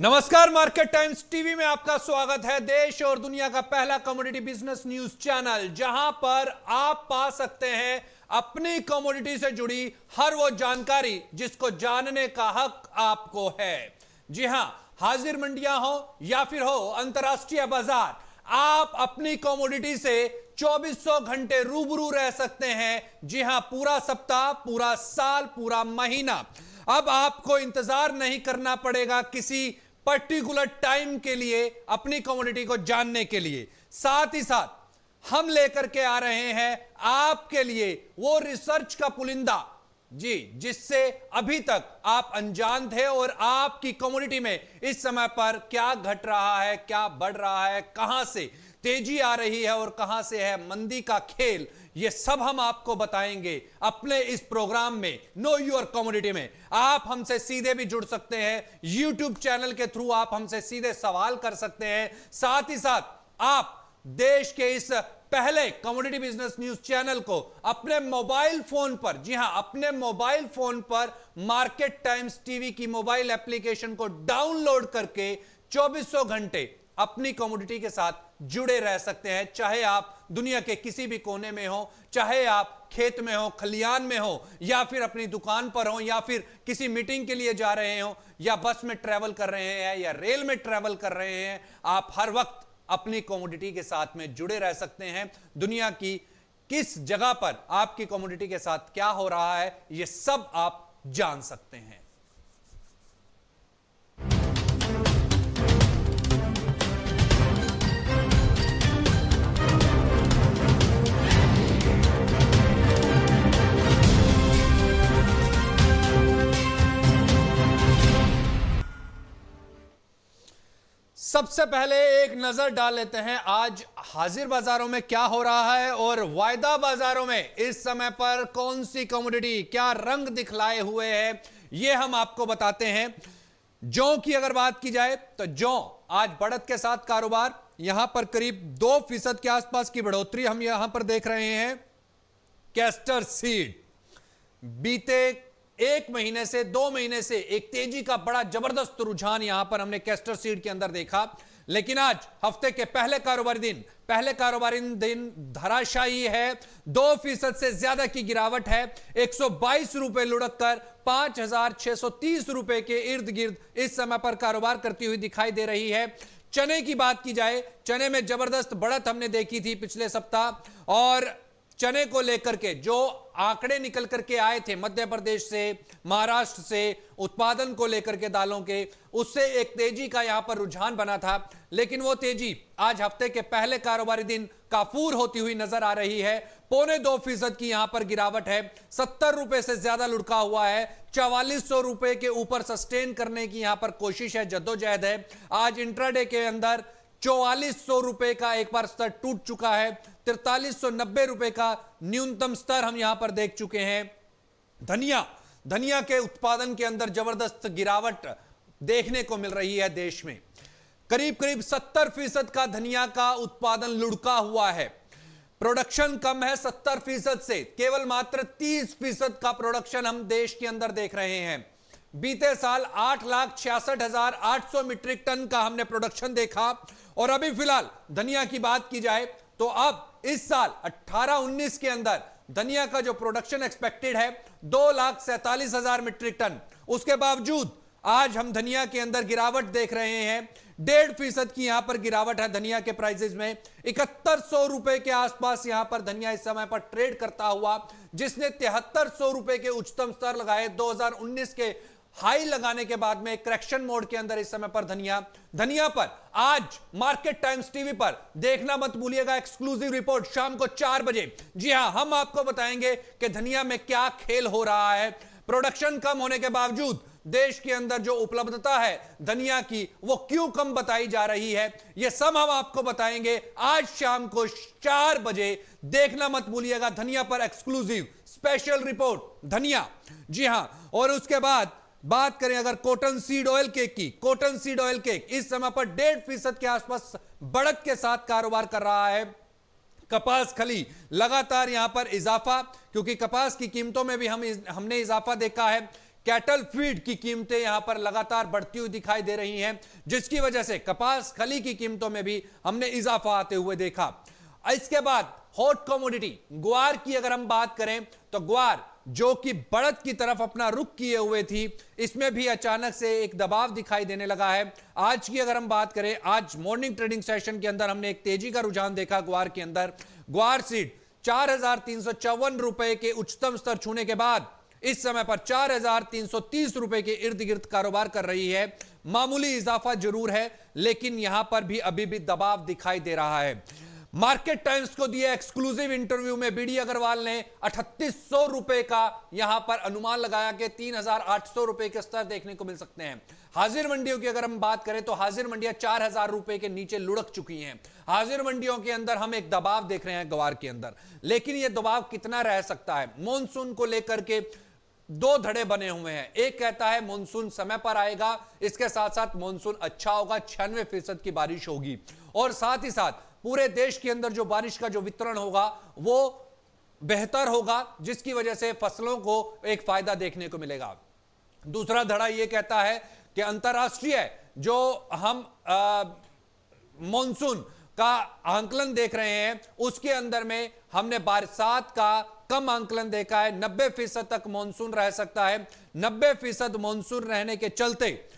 नमस्कार, market times TV में आपका स्वागत है। देश और दुनिया का पहला कमोडिटी बिजनेस न्यूज चैनल, जहां पर आप पा सकते हैं अपनी कमोडिटी से जुड़ी हर वो जानकारी जिसको जानने का हक आपको है। जी हां, हाजिर मंडियां हो या फिर हो अंतरराष्ट्रीय बाजार, आप अपनी कमोडिटी से 2400 घंटे रूबरू रह सकते हैं। जी हां, पूरा सप्ताह, पूरा साल, पूरा महीना। अब आपको इंतजार नहीं करना पड़ेगा किसी पर्टिकुलर टाइम के लिए अपनी कमोडिटी को जानने के लिए। साथ ही साथ हम लेकर के आ रहे हैं आपके लिए वो रिसर्च का पुलिंदा, जी, जिससे अभी तक आप अनजान थे और आपकी कमोडिटी में इस समय पर क्या घट रहा है, क्या बढ़ रहा है, कहां से तेजी आ रही है और कहां से है मंदी का खेल, ये सब हम आपको बताएंगे अपने इस प्रोग्राम में नो योर कमोडिटी में। आप हमसे सीधे भी जुड़ सकते हैं, यूट्यूब चैनल के थ्रू आप हमसे सीधे सवाल कर सकते हैं। साथ ही साथ आप देश के इस पहले कमोडिटी बिजनेस न्यूज चैनल को अपने मोबाइल फोन पर, जी हां, अपने मोबाइल फोन पर मार्केट टाइम्स टीवी की मोबाइल एप्लीकेशन को डाउनलोड करके 2400 घंटे अपनी कमोडिटी के साथ जुड़े रह सकते हैं। चाहे आप दुनिया के किसी भी कोने में हो, चाहे आप खेत में हो, खलियान में हो, या फिर अपनी दुकान पर हो, या फिर किसी मीटिंग के लिए जा रहे हो, या बस में ट्रैवल कर रहे हैं, या रेल में ट्रैवल कर रहे हैं, आप हर वक्त अपनी कमोडिटी के साथ में जुड़े रह सकते हैं। दुनिया की किस जगह पर आपकी कमोडिटी के साथ क्या हो रहा है, यह सब आप जान सकते हैं। सबसे पहले एक नजर डाल लेते हैं आज हाजिर बाजारों में क्या हो रहा है और वायदा बाजारों में इस समय पर कौन सी कमोडिटी क्या रंग दिखलाए हुए है, यह हम आपको बताते हैं। जौ की अगर बात की जाए तो जौ आज बढ़त के साथ कारोबार, यहां पर करीब 2% के आसपास की बढ़ोतरी हम यहां पर देख रहे हैं। कैस्टर सीड बीते एक महीने से 2 महीने से एक तेजी का बड़ा जबरदस्त रुझान यहां पर हमने कैस्टर सीड के अंदर देखा, लेकिन आज हफ्ते के पहले कारोबारी दिन धराशायी है। 2% से ज्यादा की गिरावट है। 122 रुपए लुढ़क कर 5630 रुपए के इर्द गिर्द इस समय पर कारोबार करती हुई दिखाई दे रही है। चने की बात की जाए, चने में जबरदस्त बढ़त हमने देखी थी पिछले सप्ताह, और चने को लेकर के जो आंकड़े निकल करके आए थे मध्य प्रदेश से, महाराष्ट्र से, उत्पादन को लेकर के दालों के, उससे एक तेजी का यहां पर रुझान बना था, लेकिन वो तेजी आज हफ्ते के पहले कारोबारी दिन काफूर होती हुई नजर आ रही है। 2.25% की यहां पर गिरावट है। 70 रुपए से ज्यादा लुढ़का हुआ है। 4400 रुपए के ऊपर सस्टेन करने की यहां पर कोशिश है, जद्दोजहद है। आज इंट्राडे के अंदर 4400 रुपए का एक बार स्तर टूट चुका है। 4390 रुपए का न्यूनतम स्तर हम यहां पर देख चुके हैं। धनिया के उत्पादन के अंदर जबरदस्त गिरावट देखने को मिल रही है। देश में करीब 70% का धनिया का उत्पादन लुढ़का हुआ है। प्रोडक्शन कम है 70% से, केवल मात्र 30% का प्रोडक्शन हम देश के अंदर देख रहे हैं। बीते साल 8,66,800 मीट्रिक टन का हमने प्रोडक्शन देखा, और अभी फिलहाल धनिया की बात की जाए तो अब इस साल 18-19 के अंदर धनिया का जो प्रोडक्शन एक्सपेक्टेड है 2,47,000 मीट्रिक टन। उसके बावजूद आज हम धनिया के अंदर गिरावट देख रहे हैं। 1.5% की यहां पर गिरावट है धनिया के प्राइसेस में। 7100 रुपए के आसपास यहां पर धनिया इस समय पर ट्रेड करता हुआ, जिसने 7300 रुपए के उच्चतम स्तर लगाए 2019 के हाई लगाने के बाद में करेक्शन मोड के अंदर इस समय पर धनिया पर आज मार्केट टाइम्स टीवी पर देखना मत भूलिएगा एक्सक्लूसिव रिपोर्ट शाम को 4 बजे। जी हां, हम आपको बताएंगे कि धनिया में क्या खेल हो रहा है। प्रोडक्शन कम होने के बावजूद देश के अंदर जो उपलब्धता है धनिया की, वो क्यों कम बताई जा रही है, यह सब हम आपको बताएंगे आज शाम को 4 बजे। देखना मत भूलिएगा धनिया पर एक्सक्लूसिव स्पेशल रिपोर्ट धनिया। जी हां, और उसके बाद बात करें अगर कॉटन सीड ऑयल केक की, कॉटन सीड ऑयल केक इस समय पर 1.5% के आसपास बढ़त के साथ कारोबार कर रहा है। कपास खली लगातार यहां पर इजाफा, क्योंकि कपास की कीमतों में भी हमने इजाफा देखा है। कैटल फीड की कीमतें यहां पर लगातार बढ़ती हुई दिखाई दे रही हैं, जिसकी वजह से कपास खली की कीमतों में भी हमने इजाफा आते हुए देखा। इसके बाद हॉट कमोडिटी ग्वार की अगर हम बात करें तो ग्वार जो कि बढ़त की तरफ अपना रुख किए हुए थी, इसमें भी अचानक से एक दबाव दिखाई देने लगा है। आज की अगर हम बात करें, आज मॉर्निंग ट्रेडिंग सेशन के अंदर हमने एक तेजी का रुझान देखा ग्वार के अंदर। ग्वार सीड 4,354 रुपए के उच्चतम स्तर छूने के बाद इस समय पर 4,330 रुपए के इर्द गिर्द कारोबार कर रही है। मामूली इजाफा जरूर है, लेकिन यहां पर भी अभी भी दबाव दिखाई दे रहा है। मार्केट टाइम्स को दिए एक्सक्लूसिव इंटरव्यू में बीडी अग्रवाल ने 3800 रुपए का यहां पर अनुमान लगाया कि 3,800 रुपए के स्तर देखने को मिल सकते हैं। हाजिर मंडियों की अगर हम बात करें तो हाजिर मंडियां 4,000 रुपए के नीचे लुढ़क चुकी हैं। हाजिर मंडियों के अंदर हम एक दबाव देख रहे हैं ग्वार के अंदर, लेकिन यह दबाव कितना रह सकता है? मॉनसून को लेकर के दो धड़े बने हुए हैं। एक कहता है मॉनसून समय पर आएगा, इसके साथ साथ मॉनसून अच्छा होगा, 96% की बारिश होगी, और साथ ही साथ पूरे देश के अंदर जो बारिश का जो वितरण होगा वो बेहतर होगा, जिसकी वजह से फसलों को एक फायदा देखने को मिलेगा। दूसरा धड़ा यह कहता है कि अंतरराष्ट्रीय जो हम मॉनसून का आंकलन देख रहे हैं, उसके अंदर में हमने बरसात का कम आंकलन देखा है। 90% तक मॉनसून रह सकता है। 90% मॉनसून रहने के चलते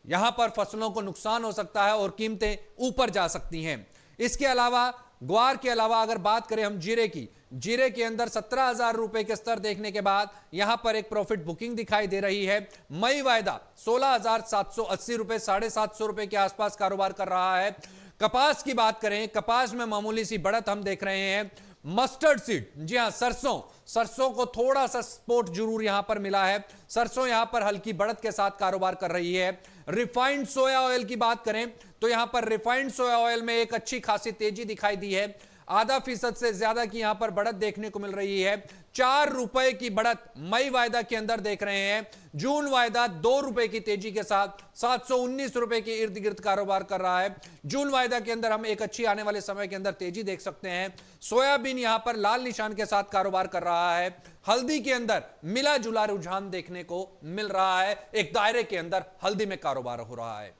यहां पर फसलों को नुकसान हो सकता है और कीमतें ऊपर जा सकती हैं। इसके अलावा ग्वार के अलावा अगर बात करें हम जीरे की, जीरे के अंदर 17,000 रुपए के स्तर देखने के बाद यहां पर एक प्रॉफिट बुकिंग दिखाई दे रही है। मई वायदा 16,780 रुपए, 750 रुपए के आसपास कारोबार कर रहा है। कपास की बात करें, कपास में मामूली सी बढ़त हम देख रहे हैं। मस्टर्ड सीड, जी हां सरसों को थोड़ा सा सपोर्ट जरूर यहां पर मिला है। सरसों यहां पर हल्की बढ़त के साथ कारोबार कर रही है। रिफाइंड सोया ऑयल की बात करें तो यहां पर रिफाइंड सोया ऑयल में एक अच्छी खासी तेजी दिखाई दी है। 0.5% से ज्यादा की यहां पर बढ़त देखने को मिल रही है। 4 रुपए की बढ़त मई वायदा के अंदर देख रहे हैं। जून वायदा 2 रुपए की तेजी के साथ 719 रुपए के इर्द गिर्द कारोबार कर रहा है। जून वायदा के अंदर हम एक अच्छी आने वाले समय के अंदर तेजी देख सकते हैं। सोयाबीन यहां पर लाल निशान के साथ कारोबार कर रहा है। हल्दी के अंदर मिला जुला रुझान देखने को मिल रहा है। एक दायरे के अंदर हल्दी में कारोबार हो रहा है।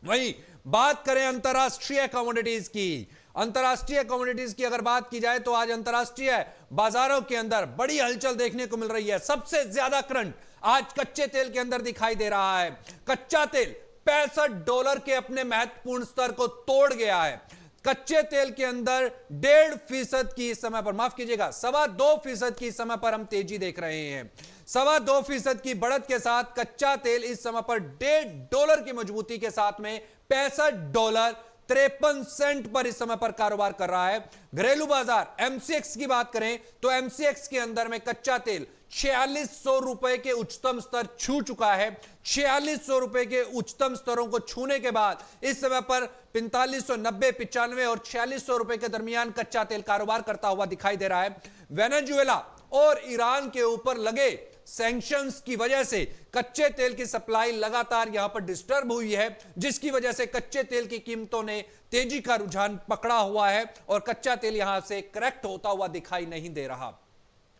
वहीं बात करें अंतरराष्ट्रीय कमोडिटीज की, अंतरराष्ट्रीय कमोडिटीज की अगर बात की जाए तो आज अंतरराष्ट्रीय बाजारों के अंदर बड़ी हलचल देखने को मिल रही है। सबसे ज्यादा करंट आज कच्चे तेल के अंदर दिखाई दे रहा है। कच्चा तेल $65 के अपने महत्वपूर्ण स्तर को तोड़ गया है। कच्चे तेल के अंदर 1.5% की इस समय पर, माफ कीजिएगा 2.25% की इस समय पर हम तेजी देख रहे हैं। 2.25% की बढ़त के साथ कच्चा तेल इस समय पर $1.5 की मजबूती के साथ में $65.53 पर इस समय पर कारोबार कर रहा है। घरेलू बाजार एमसीएक्स की बात करें तो एमसीएक्स के अंदर में कच्चा तेल 4600 रुपए के उच्चतम स्तर छू चुका है। 4600 रुपए के उच्चतम स्तरों को छूने के बाद इस समय पर 4590, 95 और 4600 रुपए के दरमियान कच्चा तेल कारोबार करता हुआ दिखाई दे रहा है। वेनेजुएला और ईरान के ऊपर लगे सैंक्शंस की वजह से कच्चे तेल की सप्लाई लगातार यहां पर डिस्टर्ब हुई है, जिसकी वजह से कच्चे तेल की कीमतों ने तेजी का रुझान पकड़ा हुआ है और कच्चा तेल यहां से करेक्ट होता हुआ दिखाई नहीं दे रहा।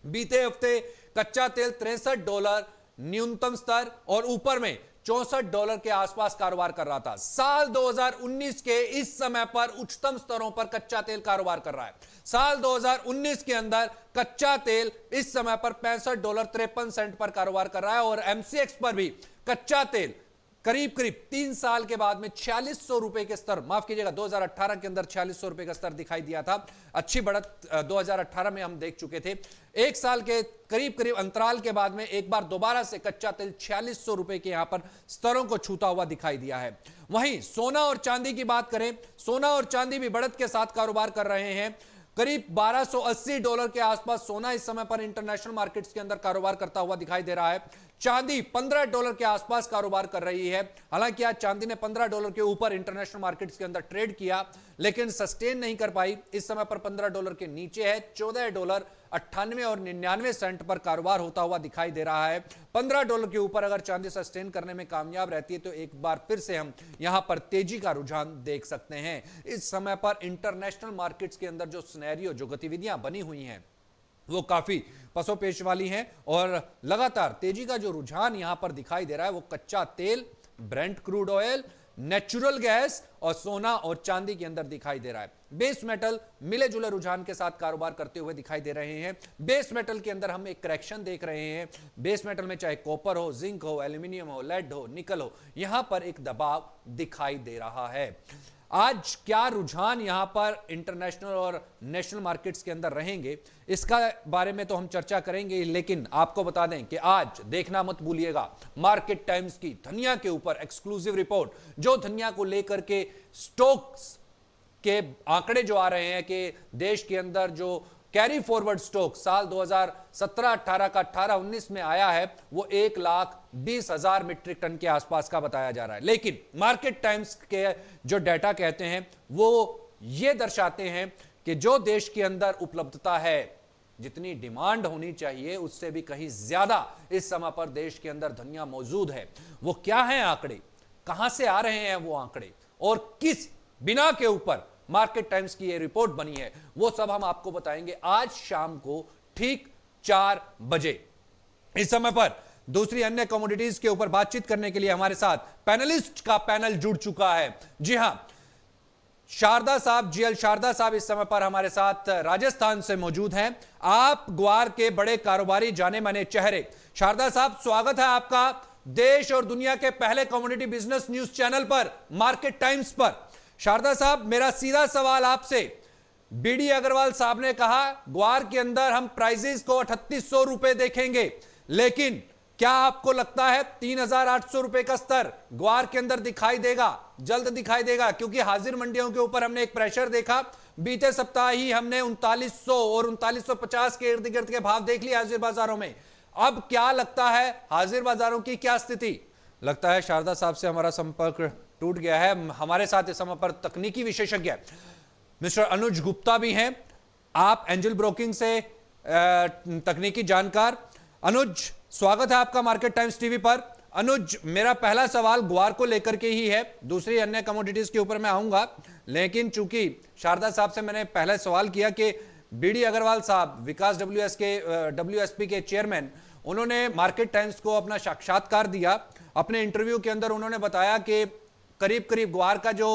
बीते हफ्ते कच्चा तेल $63 न्यूनतम स्तर और ऊपर में $64 के आसपास कारोबार कर रहा था। साल 2019 के इस समय पर उच्चतम स्तरों पर कच्चा तेल कारोबार कर रहा है। साल 2019 के अंदर कच्चा तेल इस समय पर $65.53 पर कारोबार कर रहा है और एमसीएक्स पर भी कच्चा तेल करीब 3 साल के बाद में 4600 रुपए के स्तर, माफ कीजिएगा 2018 के अंदर 4600 रुपए का स्तर दिखाई दिया था। अच्छी बढ़त 2018 में हम देख चुके थे। 1 साल के करीब अंतराल के बाद में एक बार दोबारा से कच्चा तेल 4600 रुपए के यहां पर स्तरों को छूता हुआ दिखाई दिया है। वहीं सोना और चांदी की बात करें, सोना और चांदी भी बढ़त के साथ कारोबार कर रहे हैं। करीब $1280 के आसपास सोना इस समय पर इंटरनेशनल मार्केट्स के अंदर कारोबार करता हुआ दिखाई दे रहा है। चांदी $15 के आसपास कारोबार कर रही है। हालांकि आज चांदी ने $15 के ऊपर इंटरनेशनल मार्केट्स के अंदर ट्रेड किया, लेकिन सस्टेन नहीं कर पाई। इस समय पर $15 के नीचे है। $14.98 और 99 सेंट पर कारोबार होता हुआ दिखाई दे रहा है। $15 के ऊपर अगर चांदी सस्टेन करने में कामयाब रहती है तो एक बार फिर से हम यहां पर तेजी का रुझान देख सकते हैं। इस समय पर इंटरनेशनल मार्केट्स के अंदर जो सिनेरियो, जो गतिविधियां बनी हुई हैं, वो काफी पसोपेश वाली हैं और लगातार तेजी का जो रुझान यहां पर दिखाई दे रहा है वो कच्चा तेल, Brent crude oil, natural gas और सोना और चांदी के अंदर दिखाई दे रहा है। बेस मेटल मिले जुले रुझान के साथ कारोबार करते हुए दिखाई दे रहे हैं। बेस मेटल के अंदर हम एक करेक्शन देख रहे हैं। बेस मेटल में चाहे कॉपर हो, जिंक हो, एल्यूमिनियम हो, लेड हो, निकल हो, यहां पर एक दबाव दिखाई दे रहा है। आज क्या रुझान यहां पर इंटरनेशनल और नेशनल मार्केट्स के अंदर रहेंगे, इसका बारे में तो हम चर्चा करेंगे, लेकिन आपको बता दें कि आज देखना मत भूलिएगा मार्केट टाइम्स की धनिया के ऊपर एक्सक्लूसिव रिपोर्ट, जो धनिया को लेकर के स्टॉक्स के आंकड़े जो आ रहे हैं कि देश के अंदर जो कैरी फॉरवर्ड स्टॉक साल 2017-18 का 18-19 में आया है वो 1,20,000 मीट्रिक टन के आसपास का बताया जा रहा है। लेकिन मार्केट टाइम्स के जो डेटा कहते हैं वो ये दर्शाते हैं कि जो देश के अंदर उपलब्धता है, जितनी डिमांड होनी चाहिए उससे भी कहीं ज्यादा इस समय पर देश के अंदर धनिया मौजूद है। वो क्या है आंकड़े, कहां से आ रहे हैं वो आंकड़े और किस बिना के ऊपर मार्केट टाइम्स की ये रिपोर्ट बनी है, वो सब हम आपको बताएंगे आज शाम को ठीक 4 बजे। इस समय पर दूसरी अन्य कमोडिटीज के ऊपर बातचीत करने के लिए हमारे साथ पैनलिस्ट का पैनल जुड़ चुका है। जी हां, शारदा साहब, जीएल शारदा साहब इस समय पर हमारे साथ राजस्थान से मौजूद हैं। आप ग्वार के बड़े कारोबारी, जाने माने चेहरे। शारदा साहब, स्वागत है आपका देश और दुनिया के पहले कम्युनिटी बिजनेस न्यूज चैनल पर, मार्केट टाइम्स पर। शारदा साहब, मेरा सीधा सवाल आपसे, बीडी अग्रवाल साहब ने कहा ग्वार के अंदर हम प्राइजेस को 3800 रुपए देखेंगे, लेकिन क्या आपको लगता है 3800 रुपए का स्तर ग्वार के अंदर दिखाई देगा, जल्द दिखाई देगा? क्योंकि हाजिर मंडियों के ऊपर हमने एक प्रेशर देखा, बीते सप्ताह ही हमने 3900 और 3950 के इर्द गिर्द के भाव देख लिए हाजिर बाजारों में। अब क्या लगता है हाजिर बाजारों की क्या स्थिति? लगता है शारदा साहब से हमारा संपर्क टूट गया है। हमारे साथ इस समय पर तकनीकी विशेषज्ञ मिस्टर अनुज गुप्ता भी हैं। आप एंजल ब्रोकिंग से तकनीकी जानकार। अनुज, स्वागत है आपका मार्केट टाइम्स टीवी पर। अनुज, मेरा पहला सवाल ग्वार को लेकर के ही है, दूसरी अन्य कमोडिटीज के ऊपर मैं आऊंगा, लेकिन चूंकि शारदा साहब से मैंने पहले सवाल किया कि बीडी अग्रवाल साहब, विकास डब्ल्यूएसपी के चेयरमैन, उन्होंने मार्केट टाइम्स को अपना साक्षात्कार दिया। अपने इंटरव्यू के अंदर उन्होंने बताया कि करीब करीब ग्वार का जो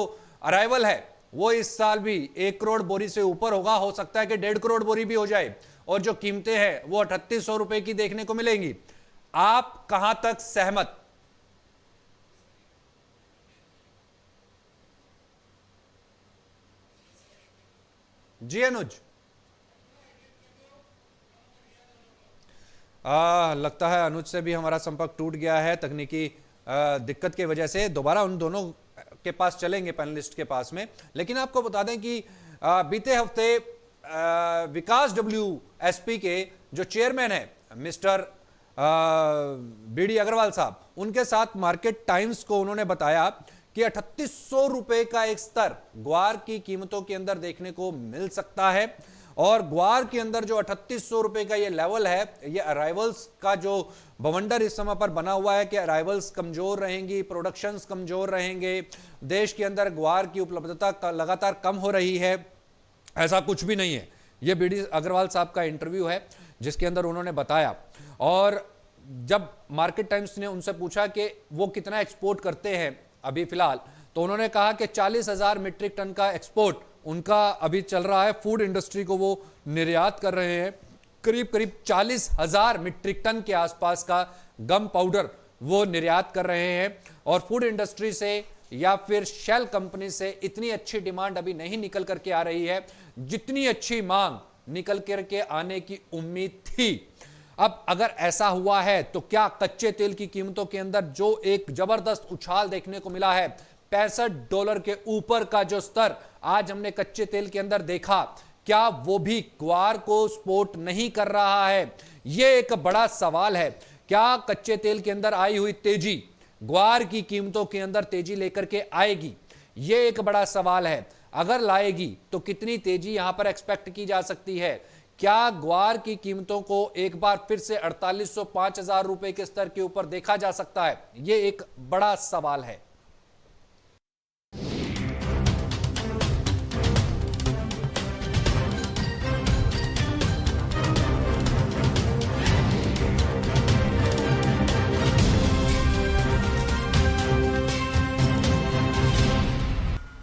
अराइवल है वो इस साल भी 1 करोड़ बोरी से ऊपर होगा, हो सकता है कि 1.5 करोड़ बोरी भी हो जाए, और जो कीमतें हैं वो 3800 रुपए की देखने को मिलेंगी। आप कहां तक सहमत? जी अनुज, लगता है अनुज से भी हमारा संपर्क टूट गया है तकनीकी दिक्कत की वजह से। दोबारा उन दोनों के पास चलेंगे, पैनलिस्ट के पास में। लेकिन आपको बता दें कि बीते हफ्ते विकास डब्ल्यूएसपी के जो चेयरमैन है मिस्टर बीडी अग्रवाल साहब, उनके साथ मार्केट टाइम्स को उन्होंने बताया कि 3800 रुपए का एक स्तर ग्वार की कीमतों के अंदर देखने को मिल सकता है। और ग्वार के अंदर जो 3800 रुपए का ये लेवल है, ये अराइवल्स का जो बवंडर इस समय पर बना हुआ है कि अराइवल्स कमजोर रहेंगी, प्रोडक्शंस कमजोर रहेंगे, देश के अंदर ग्वार की उपलब्धता लगातार कम हो रही है, ऐसा कुछ भी नहीं है। ये बीडी अग्रवाल साहब का इंटरव्यू है जिसके अंदर उन्होंने बताया। और जब मार्केट टाइम्स ने उनसे पूछा कि वो कितना एक्सपोर्ट करते हैं अभी फिलहाल, तो उन्होंने कहा कि 40,000 मीट्रिक टन का एक्सपोर्ट उनका अभी चल रहा है। फूड इंडस्ट्री को वो निर्यात कर रहे हैं, करीब करीब 40,000 मीट्रिक टन के आसपास का गम पाउडर वो निर्यात कर रहे हैं। और फूड इंडस्ट्री से या फिर शेल कंपनी से इतनी अच्छी डिमांड अभी नहीं निकल करके आ रही है जितनी अच्छी मांग निकल करके आने की उम्मीद थी। अब अगर ऐसा हुआ है तो क्या कच्चे तेल की कीमतों के अंदर जो एक जबरदस्त उछाल देखने को मिला है, $65 के ऊपर का जो स्तर आज हमने कच्चे तेल के अंदर देखा, क्या वो भी ग्वार को सपोर्ट नहीं कर रहा है? यह एक बड़ा सवाल है। क्या कच्चे तेल के अंदर आई हुई तेजी ग्वार की कीमतों के अंदर तेजी लेकर के आएगी? यह एक बड़ा सवाल है। अगर लाएगी तो कितनी तेजी यहां पर एक्सपेक्ट की जा सकती है? क्या ग्वार की कीमतों को एक बार फिर से 4800-5000 रुपए के स्तर के ऊपर देखा जा सकता है? यह एक बड़ा सवाल है।